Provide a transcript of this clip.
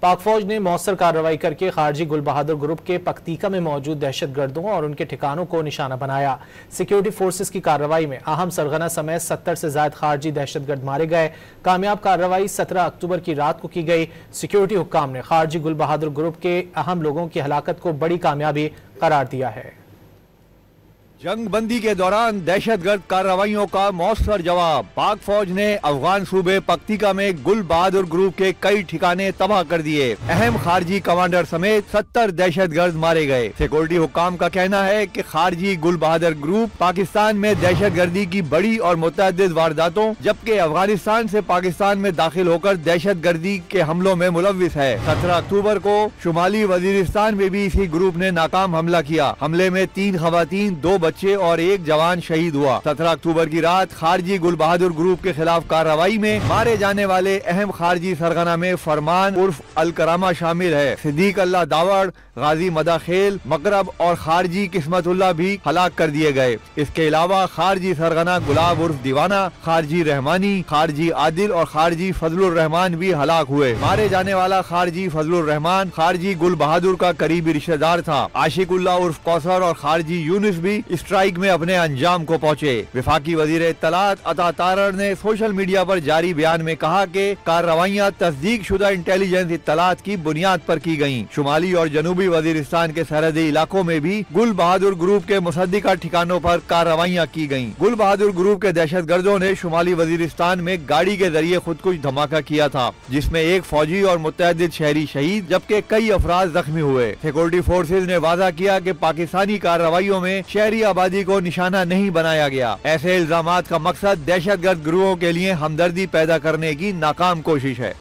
पाक फौज ने मौसर कार्रवाई करके खारजी गुल बहादुर ग्रुप के पख्तीका में मौजूद दहशत गर्दों और उनके ठिकानों को निशाना बनाया। सिक्योरिटी फोर्सेस की कार्रवाई में अहम सरगना समेत 70 से ज्यादा खारजी दहशत गर्द मारे गए। कामयाब कार्रवाई 17 अक्टूबर की रात को की गई। सिक्योरिटी हुक्काम ने खारजी गुल बहादुर ग्रुप के अहम लोगों की हलाकत को बड़ी कामयाबी करार दिया है। जंग बंदी के दौरान दहशतगर्द कार्रवाइयों का मौसर जवाब। पाक फौज ने अफगान सूबे पख्तीका में गुल बहादुर ग्रुप के कई ठिकाने तबाह कर दिए। अहम खारजी कमांडर समेत 70 दहशतगर्द मारे गए। सिक्योरिटी हुक्काम का कहना है कि खारजी गुल बहादुर ग्रुप पाकिस्तान में दहशतगर्दी की बड़ी और मुतअद्दिद वारदातों जबकि अफगानिस्तान से पाकिस्तान में दाखिल होकर दहशतगर्दी के हमलों में मुलव्विस है। 17 अक्टूबर को शुमाली वजीरिस्तान में भी इसी ग्रुप ने नाकाम हमला किया। हमले में 3 खवातीन, 2 बच्चे और 1 जवान शहीद हुआ। 17 अक्टूबर की रात खारजी गुल बहादुर ग्रुप के खिलाफ कार्रवाई में मारे जाने वाले अहम खारजी सरगना में फरमान उर्फ अल करामा शामिल है। सिद्दीक अल्लाह दावड़, गाजी मदाखेल, मकरब और खारजी किस्मतुल्लाह भी हलाक कर दिए गए। इसके अलावा खारजी सरगना गुलाब उर्फ दीवाना, खारजी रहमानी, खारजी आदिल और खारजी फजलुर रहमान भी हलाक हुए। मारे जाने वाला खारजी फजलुर रहमान खारजी गुल बहादुर का करीबी रिश्तेदार था। आशिकुल्लाह उर्फ कौसर और खारजी यूनिस भी स्ट्राइक में अपने अंजाम को पहुंचे। विफाकी वजीर इत्तलात अता तारड़ ने सोशल मीडिया पर जारी बयान में कहा कि कार्रवाइयां तस्दीक शुदा इंटेलिजेंस इत्तलात की बुनियाद पर की गयी। शुमाली और जनूबी वजीरिस्तान के सरहदी इलाकों में भी गुल बहादुर ग्रुप के मुसद्दिका ठिकानों पर कार्रवाइयां की गयी। गुल बहादुर ग्रुप के दहशत गर्दों ने शुमाली वजीरिस्तान में गाड़ी के जरिए खुदकुश धमाका किया था, जिसमें 1 फौजी और मुतअद्दिद शहरी शहीद जबकि कई अफराद जख्मी हुए। सिक्योरिटी फोर्सेज ने वादा किया कि पाकिस्तानी कार्रवाइयों में शहरी आबादी को निशाना नहीं बनाया गया। ऐसे इल्जामात का मकसद दहशतगर्द गिरोहों के लिए हमदर्दी पैदा करने की नाकाम कोशिश है।